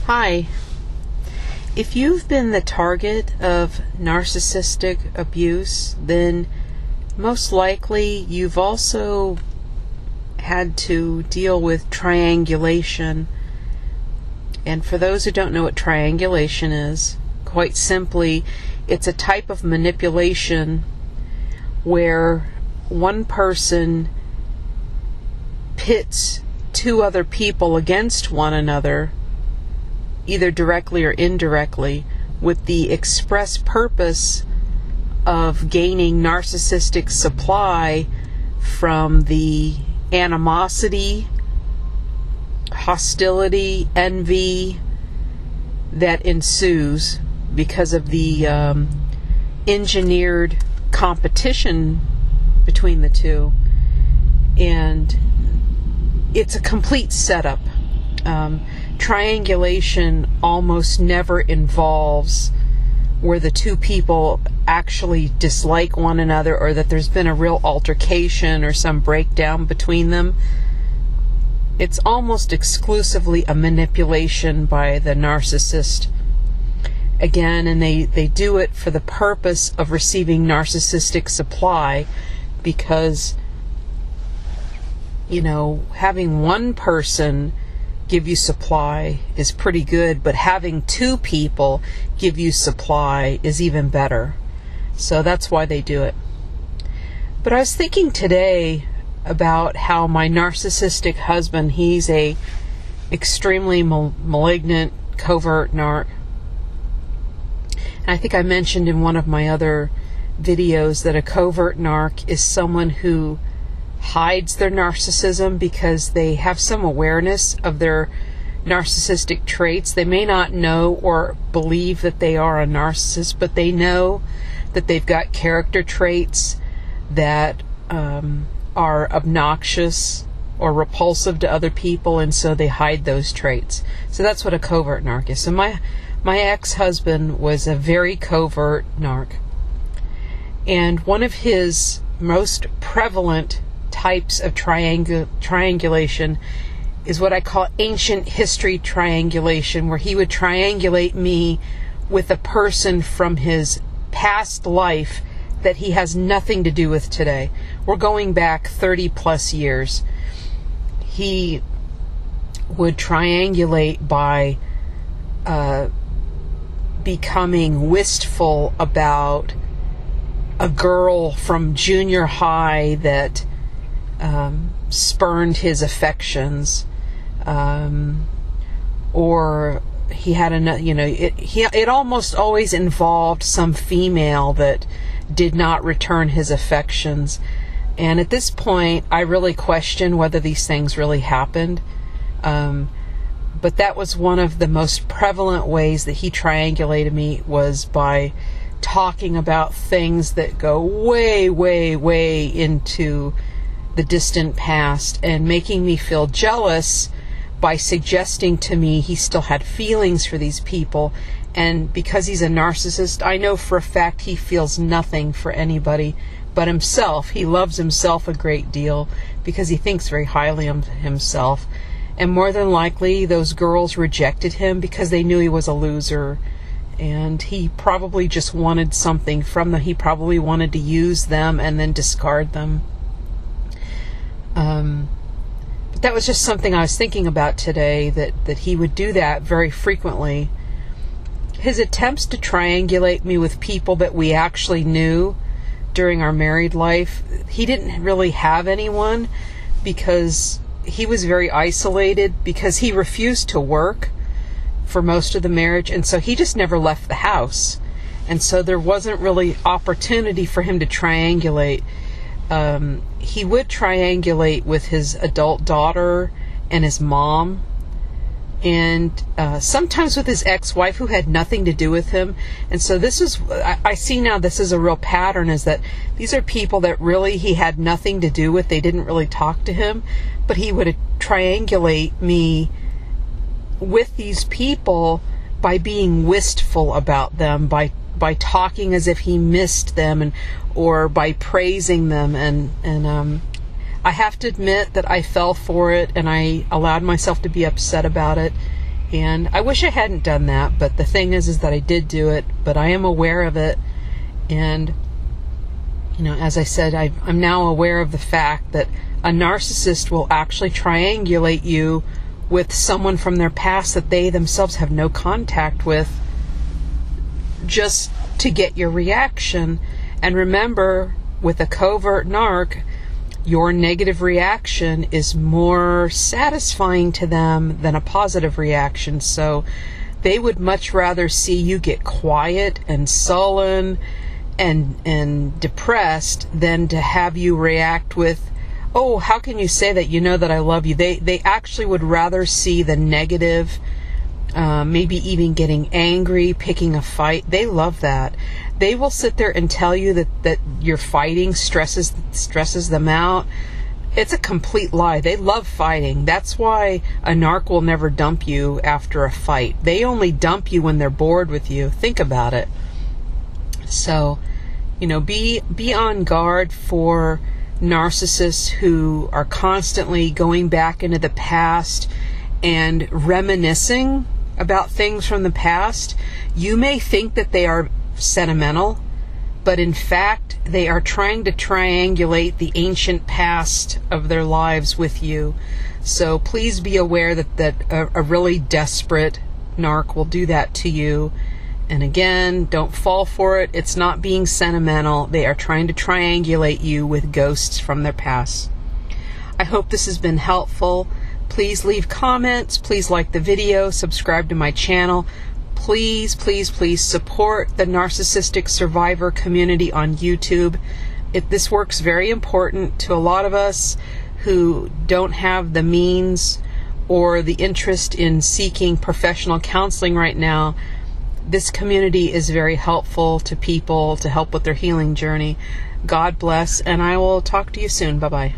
Hi. If you've been the target of narcissistic abuse, then most likely you've also had to deal with triangulation. And for those who don't know what triangulation is, quite simply, it's a type of manipulation where one person pits two other people against one another, either directly or indirectly, with the express purpose of gaining narcissistic supply from the animosity, hostility, envy that ensues because of the engineered competition between the two. And it's a complete setup. Triangulation almost never involves where the two people actually dislike one another or that there's been a real altercation or some breakdown between them. It's almost exclusively a manipulation by the narcissist. Again, and they do it for the purpose of receiving narcissistic supply, because, having one person give you supply is pretty good, but having two people give you supply is even better. So that's why they do it. But I was thinking today about how my narcissistic husband, he's a extremely malignant, covert narc. And I think I mentioned in one of my other videos that a covert narc is someone who hides their narcissism because they have some awareness of their narcissistic traits. They may not know or believe that they are a narcissist, but they know that they've got character traits that are obnoxious or repulsive to other people, and so they hide those traits. So that's what a covert narc is. So my ex-husband was a very covert narc, and one of his most prevalent types of triangulation is what I call ancient history triangulation, where he would triangulate me with a person from his past life that he has nothing to do with today. We're going back 30 plus years. He would triangulate by becoming wistful about a girl from junior high that spurned his affections, or he had it almost always involved some female that did not return his affections. And at this point, I really question whether these things really happened. But that was one of the most prevalent ways that he triangulated me, was by talking about things that go way, way, way into the distant past, and making me feel jealous by suggesting to me he still had feelings for these people. And because he's a narcissist, I know for a fact he feels nothing for anybody but himself. He loves himself a great deal because he thinks very highly of himself. And more than likely, those girls rejected him because they knew he was a loser. And he probably just wanted something from them. He probably wanted to use them and then discard them. But that was just something I was thinking about today, that he would do that very frequently. His attempts to triangulate me with people that we actually knew during our married life, he didn't really have anyone, because he was very isolated, because he refused to work for most of the marriage, and so he just never left the house. And so there wasn't really opportunity for him to triangulate. He would triangulate with his adult daughter and his mom, and sometimes with his ex-wife, who had nothing to do with him. And so this is, I see now, this is a real pattern, is that these are people that really he had nothing to do with. They didn't really talk to him, but he would triangulate me with these people by being wistful about them, by talking as if he missed them, or by praising them. And I have to admit that I fell for it, and I allowed myself to be upset about it. And I wish I hadn't done that, but the thing is that I did do it, but I am aware of it. And, as I said, I'm now aware of the fact that a narcissist will actually triangulate you with someone from their past that they themselves have no contact with, just to get your reaction. And remember, with a covert narc, your negative reaction is more satisfying to them than a positive reaction. So they would much rather see you get quiet and sullen and depressed than to have you react with, "Oh, how can you say that? You know that I love you." They actually would rather see the negative, maybe even getting angry, picking a fight. They love that. They will sit there and tell you that you're fighting stresses them out. It's a complete lie. They love fighting. That's why a narc will never dump you after a fight. They only dump you when they're bored with you. Think about it. So, be on guard for narcissists who are constantly going back into the past and reminiscing about things from the past. You may think that they are sentimental, but in fact they are trying to triangulate the ancient past of their lives with you. So please be aware that a really desperate narc will do that to you. And again, don't fall for it. It's not being sentimental. They are trying to triangulate you with ghosts from their past. I hope this has been helpful. Please leave comments. Please like the video. Subscribe to my channel. Please, please, please support the Narcissistic Survivor community on YouTube. This work's very important to a lot of us who don't have the means or the interest in seeking professional counseling right now. This community is very helpful to people to help with their healing journey. God bless, and I will talk to you soon. Bye-bye.